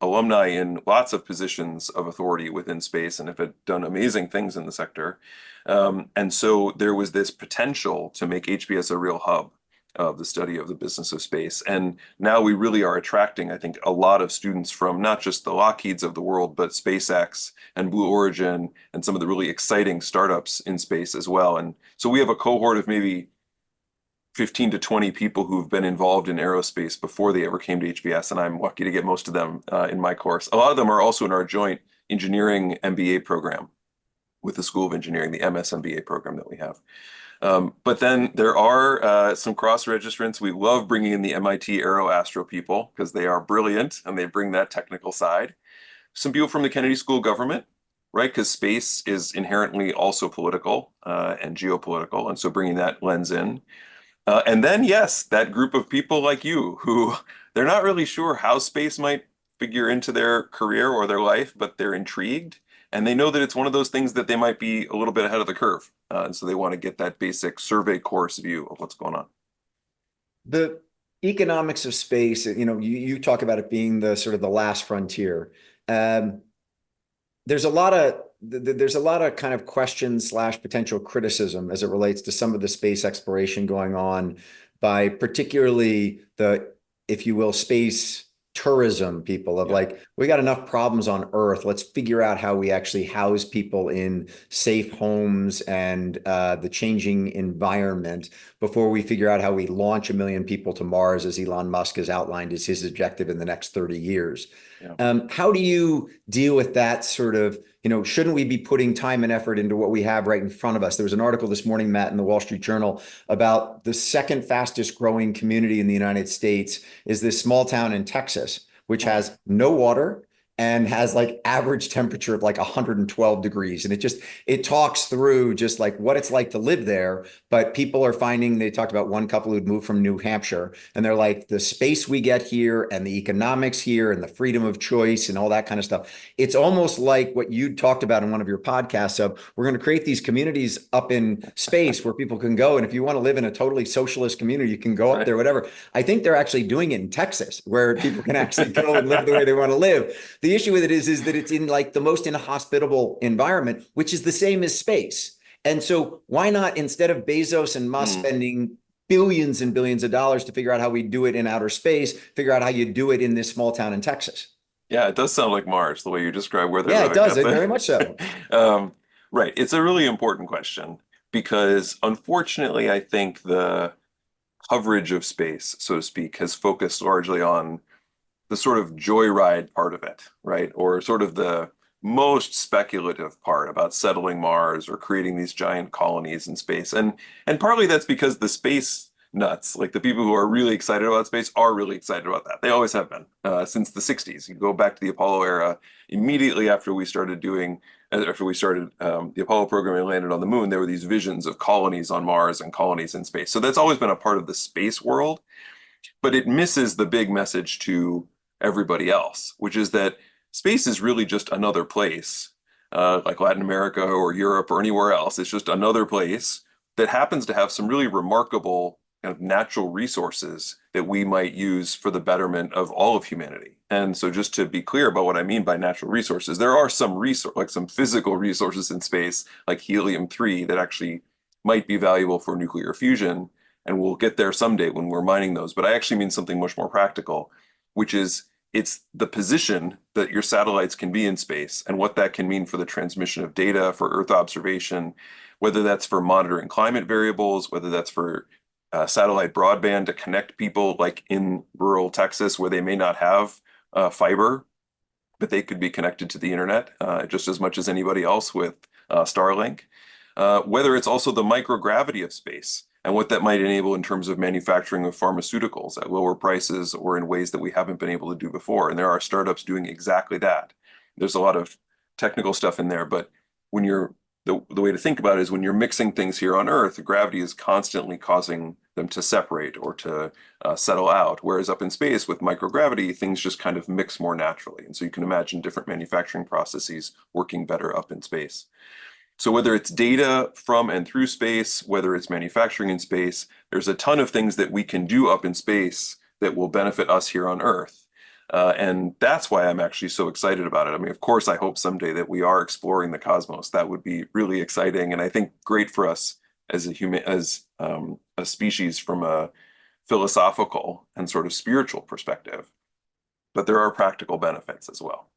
alumni in lots of positions of authority within space and have done amazing things in the sector. And so there was this potential to make HBS a real hub of the study of the business of space. And now we really are attracting, I think, a lot of students from not just the Lockheeds of the world, but SpaceX and Blue Origin and some of the really exciting startups in space as well. And so we have a cohort of maybe 15 to 20 people who've been involved in aerospace before they ever came to HBS, and I'm lucky to get most of them in my course. A lot of them are also in our joint engineering MBA program with the School of Engineering, the MS MBA program that we have. But then there are some cross-registrants. We love bringing in the MIT Aero Astro people because they are brilliant and they bring that technical side. Some people from the Kennedy School of Government, right? Because space is inherently also political and geopolitical, and so bringing that lens in. And then, yes, that group of people like you who they're not really sure how space might figure into their career or their life, but they're intrigued and they know that it's one of those things that they might be a little bit ahead of the curve. And so they want to get that basic survey course view of what's going on.
The economics of space, you talk about it being the sort of the last frontier. There's a lot of kind of questions / potential criticism as it relates to some of the space exploration going on by particularly the, if you will, space tourism people of we got enough problems on Earth. Let's figure out how we actually house people in safe homes and the changing environment before we figure out how we launch 1 million people to Mars, as Elon Musk has outlined as his objective in the next 30 years. Yeah. How do you deal with that sort of shouldn't we be putting time and effort into what we have right in front of us? There was an article this morning, Matt, in the Wall Street Journal about the second fastest growing community in the United States is this small town in Texas, which has no water and has like average temperature of like 112 degrees. And it talks through just like what it's like to live there. But people are finding, they talked about one couple who'd moved from New Hampshire, and they're like, the space we get here and the economics here and the freedom of choice and all that kind of stuff. It's almost like what you talked about in one of your podcasts of, we're going to create these communities up in space where people can go. And if you want to live in a totally socialist community, you can go up there, whatever. I think they're actually doing it in Texas, where people can actually go and live the way they want to live. The issue with it is that it's in like the most inhospitable environment, which is the same as space. And so why not, instead of Bezos and Musk spending billions and billions of dollars to figure out how we do it in outer space, figure out how you do it in this small town in Texas?
Yeah, it does sound like Mars, the way you describe where they're
Yeah, it
living.
does. It very much so.
Right. It's a really important question because unfortunately, I think the coverage of space, so to speak, has focused largely on the sort of joyride part of it, right? Or sort of the most speculative part about settling Mars or creating these giant colonies in space. And partly that's because the space nuts, like the people who are really excited about space, are really excited about that. They always have been since the 60s. You go back to the Apollo era, immediately after we started the Apollo program and landed on the moon, there were these visions of colonies on Mars and colonies in space. So that's always been a part of the space world, but it misses the big message to everybody else, which is that space is really just another place, like Latin America or Europe or anywhere else. It's just another place that happens to have some really remarkable kind of natural resources that we might use for the betterment of all of humanity. And so just to be clear about what I mean by natural resources, there are some like some physical resources in space, like helium-3, that actually might be valuable for nuclear fusion. And we'll get there someday when we're mining those. But I actually mean something much more practical, which is it's the position that your satellites can be in space and what that can mean for the transmission of data, for Earth observation, whether that's for monitoring climate variables, whether that's for satellite broadband to connect people like in rural Texas where they may not have fiber, but they could be connected to the internet just as much as anybody else with Starlink. Whether it's also the microgravity of space and what that might enable in terms of manufacturing of pharmaceuticals at lower prices or in ways that we haven't been able to do before. And there are startups doing exactly that. There's a lot of technical stuff in there, but when you're the way to think about it is when you're mixing things here on Earth, gravity is constantly causing them to separate or to settle out. Whereas up in space with microgravity, things just kind of mix more naturally. And so you can imagine different manufacturing processes working better up in space. So whether it's data from and through space, whether it's manufacturing in space, there's a ton of things that we can do up in space that will benefit us here on Earth. And that's why I'm actually so excited about it. I mean, of course, I hope someday that we are exploring the cosmos. That would be really exciting, and I think great for us as a species from a philosophical and sort of spiritual perspective. But there are practical benefits as well.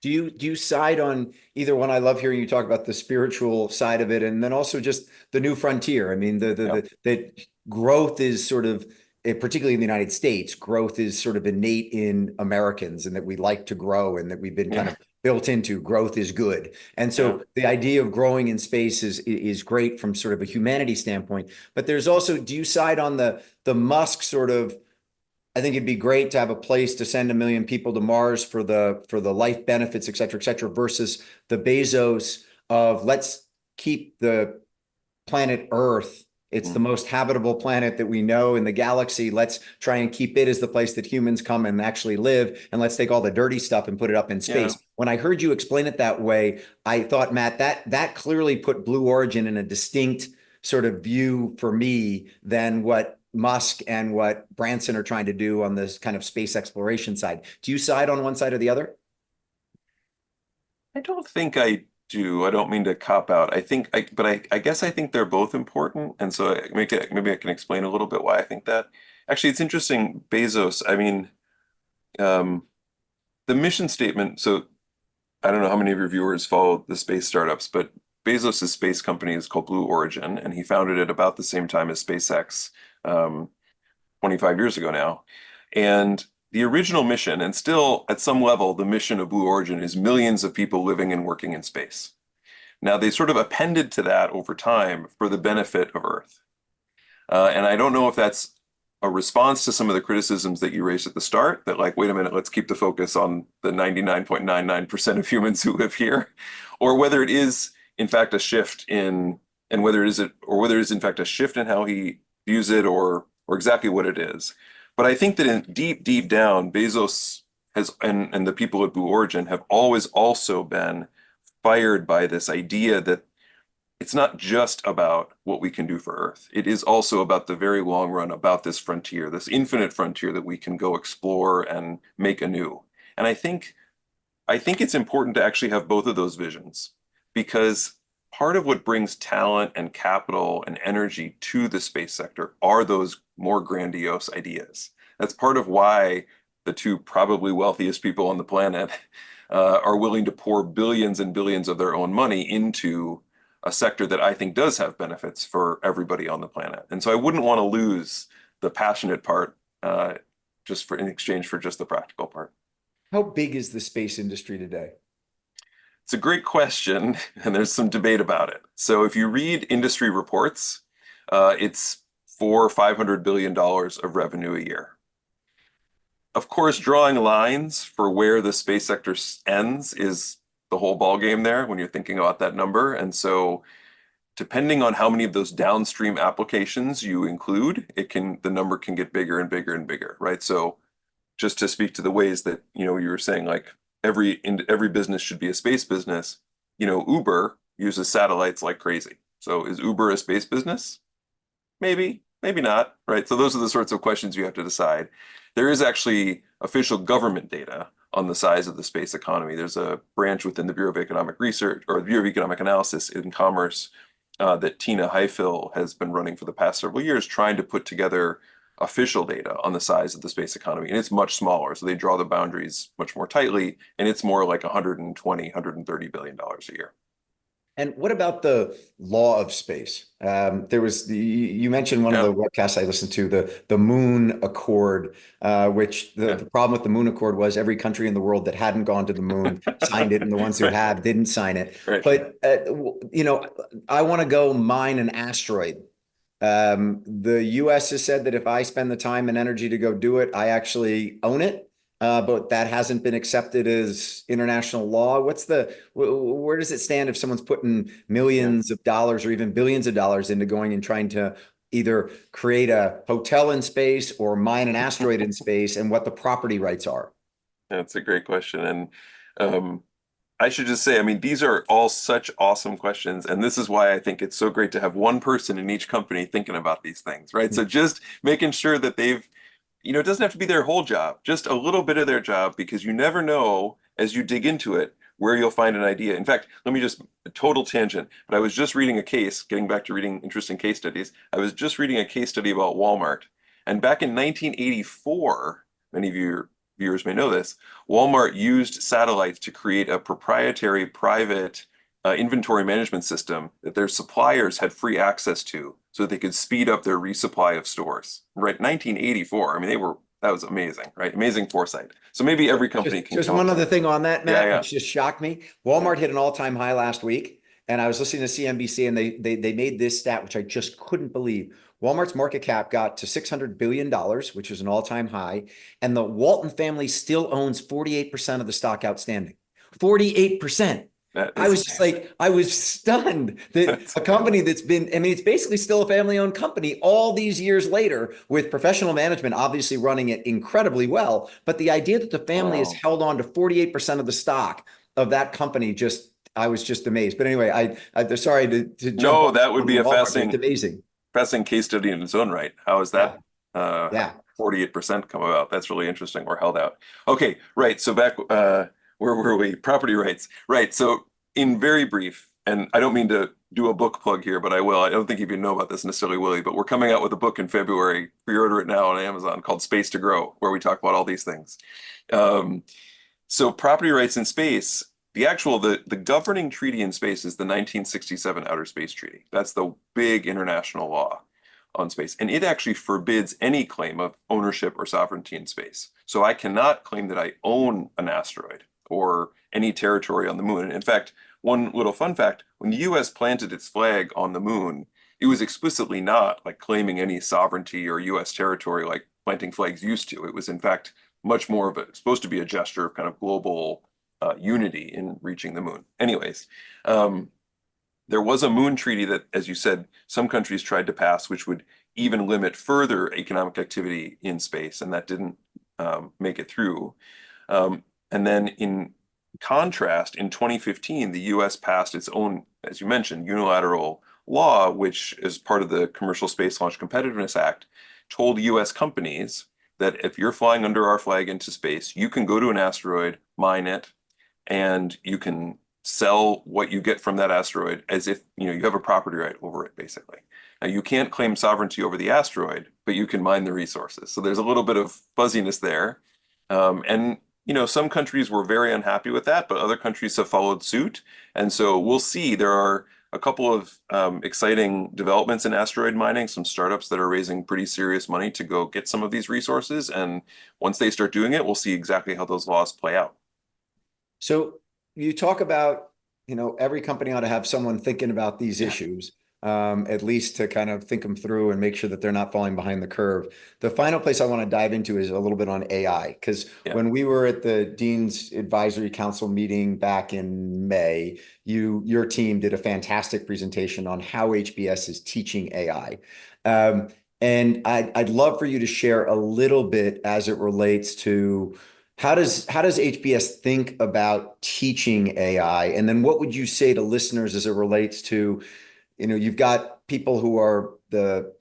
Do you side on either one? I love hearing you talk about the spiritual side of it, and then also just the new frontier. I mean, that growth is sort of, particularly in the United States, growth is sort of innate in Americans, and that we like to grow, and that we've been kind of built into growth is good. And so the idea of growing in space is great from sort of a humanity standpoint. But there's also, do you side on the Musk sort of, I think it'd be great to have a place to send 1 million people to Mars for the life benefits, et cetera, versus the Bezos of let's keep the planet Earth. It's the most habitable planet that we know in the galaxy. Let's try and keep it as the place that humans come and actually live. And let's take all the dirty stuff and put it up in space. Yeah. When I heard you explain it that way, I thought, Matt, that clearly put Blue Origin in a distinct sort of view for me than what Musk and what Branson are trying to do on this kind of space exploration side. Do you side on one side or the other?
I don't think I do. I don't mean to cop out. But I guess I think they're both important. And so maybe I can explain a little bit why I think that. Actually, it's interesting. Bezos, I mean, the mission statement. So I don't know how many of your viewers follow the space startups, but Bezos' space company is called Blue Origin, and he founded it about the same time as SpaceX, 25 years ago now. And the original mission, and still at some level, the mission of Blue Origin is millions of people living and working in space. Now, they sort of appended to that over time for the benefit of Earth. And I don't know if that's a response to some of the criticisms that you raised at the start, that like, wait a minute, let's keep the focus on the 99.99% of humans who live here, or whether it is in fact a shift in, and whether it is in fact a shift in how he views it, or exactly what it is. But I think that in deep down, Bezos has, and the people at Blue Origin have always also been fired by this idea that it's not just about what we can do for Earth. It is also about the very long run, about this frontier, this infinite frontier that we can go explore and make anew. And I think it's important to actually have both of those visions, because part of what brings talent and capital and energy to the space sector are those more grandiose ideas. That's part of why the two probably wealthiest people on the planet are willing to pour billions and billions of their own money into a sector that I think does have benefits for everybody on the planet. And so I wouldn't want to lose the passionate part just in exchange for just the practical part.
How big is the space industry today?
It's a great question, and there's some debate about it. So if you read industry reports, it's $400-500 billion of revenue a year. Of course, drawing lines for where the space sector ends is the whole ballgame there when you're thinking about that number. And so depending on how many of those downstream applications you include, the number can get bigger and bigger and bigger, right? So just to speak to the ways that, you were saying like every business should be a space business, Uber uses satellites like crazy. So is Uber a space business? Maybe not, right? So those are the sorts of questions you have to decide. There is actually official government data on the size of the space economy. There's a branch within the Bureau of Economic Research, or the Bureau of Economic Analysis in Commerce, that Tina Highfill has been running for the past several years, trying to put together official data on the size of the space economy. And it's much smaller. So they draw the boundaries much more tightly, and it's more like $120-130 billion a year.
And what about the law of space? You mentioned one of the webcasts I listened to, the Moon Accord, which the problem with the Moon Accord was every country in the world that hadn't gone to the moon signed it, and the ones who had didn't sign it.
Right.
But I want to go mine an asteroid. The US has said that if I spend the time and energy to go do it, I actually own it. But that hasn't been accepted as international law. Where does it stand if someone's putting millions of dollars or even billions of dollars into going and trying to either create a hotel in space or mine an asteroid in space, and what the property rights are?
That's a great question. And I should just say, I mean, these are all such awesome questions. And this is why I think it's so great to have one person in each company thinking about these things, right? So just making sure that they've, it doesn't have to be their whole job, just a little bit of their job, because you never know as you dig into it where you'll find an idea. In fact, let me just, a total tangent, but I was just reading a case, getting back to reading interesting case studies. I was just reading a case study about Walmart. And back in 1984, many of your viewers may know this, Walmart used satellites to create a proprietary private inventory management system that their suppliers had free access to, so that they could speed up their resupply of stores. Right, 1984. I mean, that was amazing, right? Amazing foresight. So maybe every company can.
Just one other thing on that, Matt, which just shocked me. Walmart hit an all-time high last week, and I was listening to CNBC, and they made this stat, which I just couldn't believe. Walmart's market cap got to $600 billion, which is an all-time high, and the Walton family still owns 48% of the stock outstanding. 48%. I was just like, I was stunned that a company that's been, I mean, it's basically still a family-owned company all these years later, with professional management obviously running it incredibly well. But the idea that the family has held on to 48% of the stock of that company, I was just amazed. But anyway, I'm sorry to jump.
No, that would be a
fascinating
case study in its own right. How is that 48% come about? That's really interesting, or held out. Okay, right. So back, where were we? Property rights. Right. So in very brief, and I don't mean to do a book plug here, but I will. I don't think you even know about this necessarily, Willy, but we're coming out with a book in February. Pre-order it now on Amazon, called Space to Grow, where we talk about all these things. So property rights in space, the governing treaty in space is the 1967 Outer Space Treaty. That's the big international law. on space, and it actually forbids any claim of ownership or sovereignty in space. So I cannot claim that I own an asteroid or any territory on the moon. And in fact, one little fun fact, when the US planted its flag on the moon, it was explicitly not like claiming any sovereignty or US territory like planting flags used to. It was in fact much more of a, supposed to be a gesture of kind of global unity in reaching the moon. Anyways, there was a moon treaty that, as you said, some countries tried to pass, which would even limit further economic activity in space, and that didn't make it through. And then in contrast, in 2015, the US passed its own, as you mentioned, unilateral law, which is part of the Commercial Space Launch Competitiveness Act, told US companies that if you're flying under our flag into space, you can go to an asteroid, mine it, and you can sell what you get from that asteroid as if you have a property right over it, basically. Now, you can't claim sovereignty over the asteroid, but you can mine the resources. So there's a little bit of fuzziness there. And some countries were very unhappy with that, but other countries have followed suit. And so we'll see. There are a couple of exciting developments in asteroid mining, some startups that are raising pretty serious money to go get some of these resources. And once they start doing it, we'll see exactly how those laws play out.
So you talk about, every company ought to have someone thinking about these issues, at least to kind of think them through and make sure that they're not falling behind the curve. The final place I want to dive into is a little bit on AI, because when we were at the Dean's Advisory Council meeting back in May, your team did a fantastic presentation on how HBS is teaching AI. And I'd love for you to share a little bit as it relates to how does HBS think about teaching AI? And then what would you say to listeners as it relates to, you've got people who are the,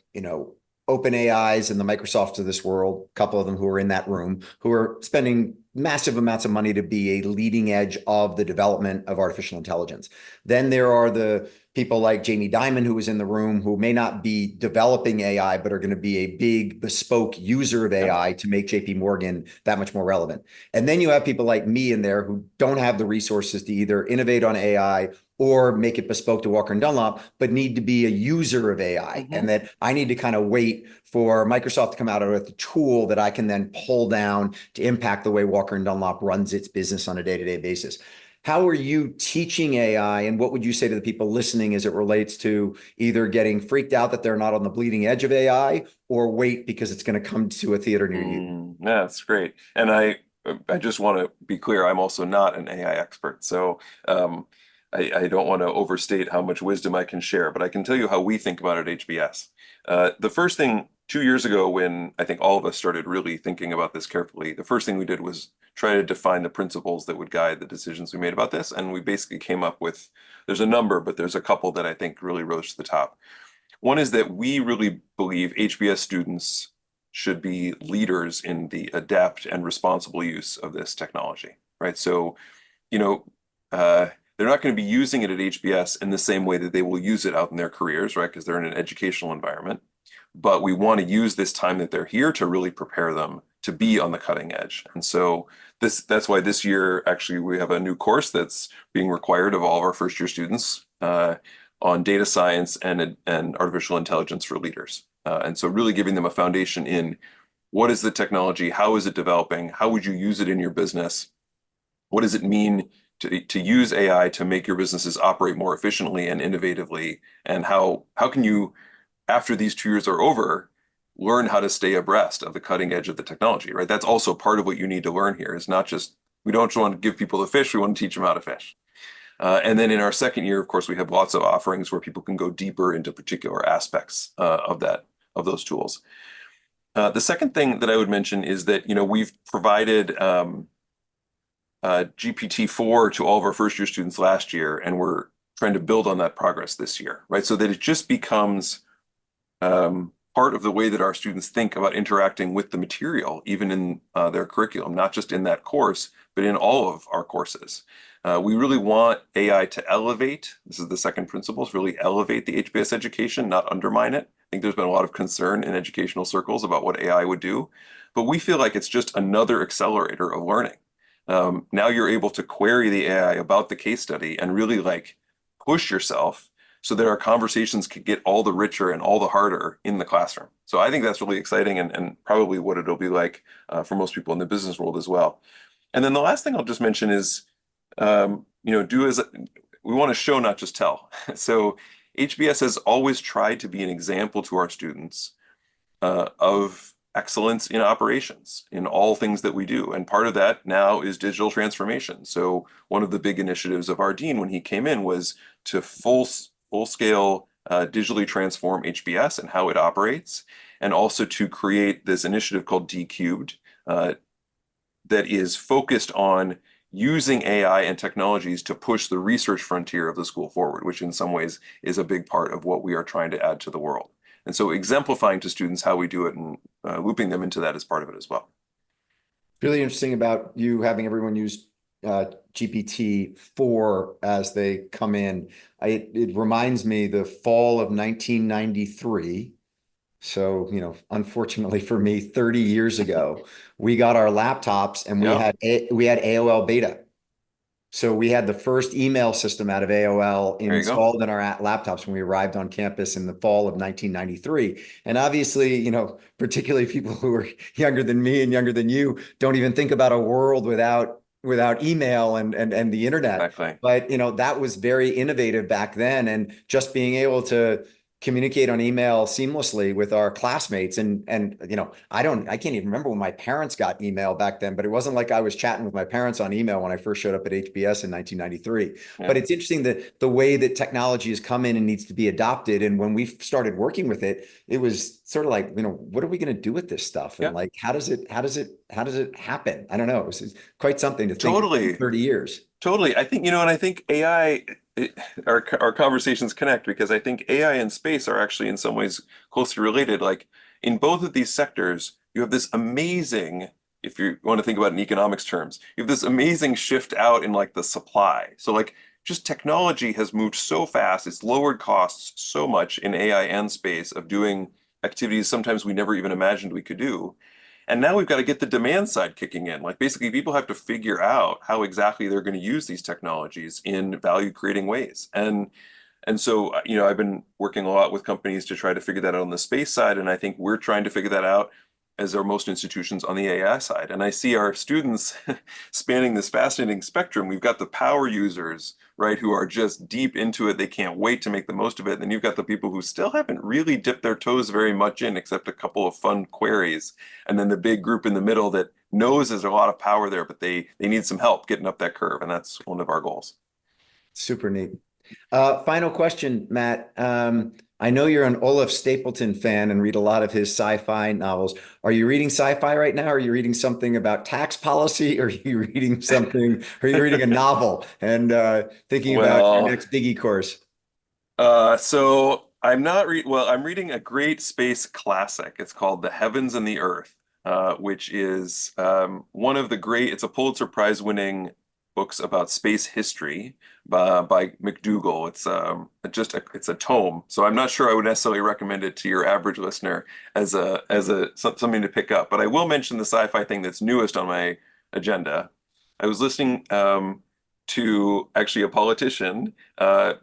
open AIs and the Microsofts of this world, a couple of them who are in that room, who are spending massive amounts of money to be a leading edge of the development of artificial intelligence. Then there are the people like Jamie Dimon, who was in the room, who may not be developing AI, but are going to be a big bespoke user of AI to make JP Morgan that much more relevant. And then you have people like me in there who don't have the resources to either innovate on AI or make it bespoke to Walker and Dunlop, but need to be a user of AI. And that I need to kind of wait for Microsoft to come out with a tool that I can then pull down to impact the way Walker and Dunlop runs its business on a day-to-day basis. How are you teaching AI, and what would you say to the people listening as it relates to either getting freaked out that they're not on the bleeding edge of AI, or wait because it's going to come to a theater near you?
Yeah, that's great. And I just want to be clear, I'm also not an AI expert. So I don't want to overstate how much wisdom I can share, but I can tell you how we think about it at HBS. The first thing 2 years ago, when I think all of us started really thinking about this carefully, the first thing we did was try to define the principles that would guide the decisions we made about this. And we basically came up with, there's a number, but there's a couple that I think really rose to the top. One is that we really believe HBS students should be leaders in the adept and responsible use of this technology, right? So, they're not going to be using it at HBS in the same way that they will use it out in their careers, right? Because they're in an educational environment. But we want to use this time that they're here to really prepare them to be on the cutting edge. And so that's why this year, actually, we have a new course that's being required of all of our first year students on data science and artificial intelligence for leaders. And so really giving them a foundation in what is the technology, how is it developing, how would you use it in your business, what does it mean to use AI to make your businesses operate more efficiently and innovatively, and how can you, after these 2 years are over, learn how to stay abreast of the cutting edge of the technology, right? That's also part of what you need to learn here. Is not just, we don't just want to give people the fish, we want to teach them how to fish. And then in our second year, of course, we have lots of offerings where people can go deeper into particular aspects of those tools. The second thing that I would mention is that, we've provided GPT-4 to all of our first year students last year, and we're trying to build on that progress this year, right? So that it just becomes part of the way that our students think about interacting with the material, even in their curriculum, not just in that course, but in all of our courses. We really want AI to elevate, this is the second principle, is really elevate the HBS education, not undermine it. I think there's been a lot of concern in educational circles about what AI would do, but we feel like it's just another accelerator of learning. Now you're able to query the AI about the case study and really push yourself so that our conversations could get all the richer and all the harder in the classroom. So I think that's really exciting and probably what it'll be like for most people in the business world as well. And then the last thing I'll just mention is, do as we want to show, not just tell. So HBS has always tried to be an example to our students of excellence in operations in all things that we do. And part of that now is digital transformation. So one of the big initiatives of our dean when he came in was to full scale digitally transform HBS and how it operates, and also to create this initiative called D Cubed that is focused on using AI and technologies to push the research frontier of the school forward, which in some ways is a big part of what we are trying to add to the world. And so exemplifying to students how we do it and looping them into that is part of it as well.
Really interesting about you having everyone use GPT-4 as they come in. It reminds me the fall of 1993. So, unfortunately for me, 30 years ago, we got our laptops and we had AOL Beta. So we had the first email system out of AOL installed in our laptops when we arrived on campus in the fall of 1993. And obviously, particularly people who are younger than me and younger than you don't even think about a world without email and the internet.
Exactly.
But, that was very innovative back then. And just being able to communicate on email seamlessly with our classmates. And I can't even remember when my parents got email back then, but it wasn't like I was chatting with my parents on email when I first showed up at HBS in 1993. Yeah. But it's interesting that the way that technology has come in and needs to be adopted. And when we started working with it, it was sort of like, what are we going to do with this stuff? And like, how does it happen? I don't know. It was quite something to think.
Totally.
30 years.
Totally. I think, and I think AI, our conversations connect because I think AI and space are actually in some ways closely related. Like in both of these sectors, you have this amazing, if you want to think about it in economics terms, you have this amazing shift out in like the supply. So like just technology has moved so fast, it's lowered costs so much in AI and space of doing activities sometimes we never even imagined we could do. And now we've got to get the demand side kicking in. Like basically people have to figure out how exactly they're going to use these technologies in value creating ways. And so, I've been working a lot with companies to try to figure that out on the space side. And I think we're trying to figure that out as are most institutions on the AI side. And I see our students spanning this fascinating spectrum. We've got the power users, right, who are just deep into it. They can't wait to make the most of it. And then you've got the people who still haven't really dipped their toes very much in, except a couple of fun queries. And then the big group in the middle that knows there's a lot of power there, but they need some help getting up that curve. And that's one of our goals.
Super neat. Final question, Matt. I know you're an Olaf Stapleton fan and read a lot of his sci-fi novels. Are you reading sci-fi right now? Are you reading something about tax policy? Or are you reading a novel and thinking about your next biggie course?
So I'm not I'm reading a great space classic. It's called The Heavens and the Earth, which is one of the it's a Pulitzer Prize winning books about space history by McDougall. It's a tome, so I'm not sure I would necessarily recommend it to your average listener as something to pick up. But I will mention the sci-fi thing that's newest on my agenda. I was listening to actually a politician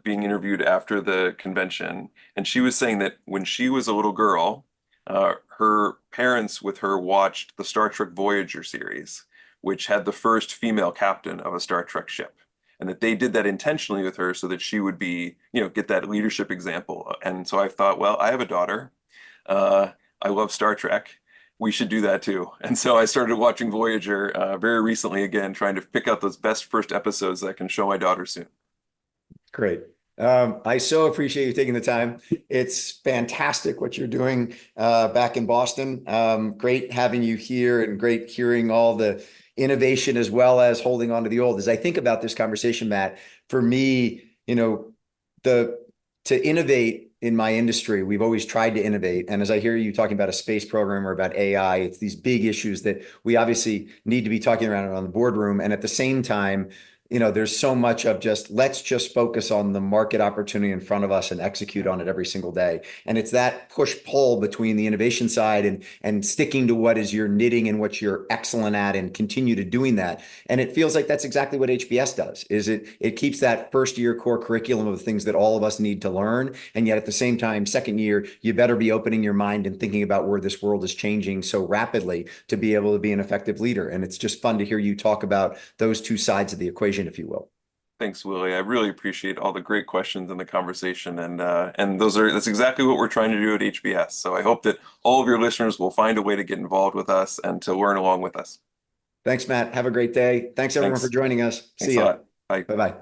being interviewed after the convention, and she was saying that when she was a little girl, her parents with her watched the Star Trek Voyager series, which had the first female captain of a Star Trek ship. And that they did that intentionally with her so that she would be, get that leadership example. And so I thought, well, I have a daughter. I love Star Trek. We should do that too. And so I started watching Voyager very recently again, trying to pick out those best first episodes that I can show my daughter soon.
Great. I so appreciate you taking the time. It's fantastic what you're doing back in Boston. Great having you here and great hearing all the innovation as well as holding on to the old. As I think about this conversation, Matt, for me, to innovate in my industry, we've always tried to innovate. And as I hear you talking about a space program or about AI, it's these big issues that we obviously need to be talking around on the boardroom. And at the same time, there's so much of let's just focus on the market opportunity in front of us and execute on it every single day. And it's that push pull between the innovation side and sticking to what is your knitting and what you're excellent at and continue to doing that. And it feels like that's exactly what HBS does, is it keeps that first year core curriculum of things that all of us need to learn. And yet at the same time, second year, you better be opening your mind and thinking about where this world is changing so rapidly to be able to be an effective leader. And it's just fun to hear you talk about those two sides of the equation, if you will.
Thanks, Willie. I really appreciate all the great questions in the conversation, and that's exactly what we're trying to do at HBS. So I hope that all of your listeners will find a way to get involved with us and to learn along with us.
Thanks, Matt. Have a great day. Thanks, everyone, for joining us.
Thanks
See
a
ya.
lot. Bye.
Bye-bye.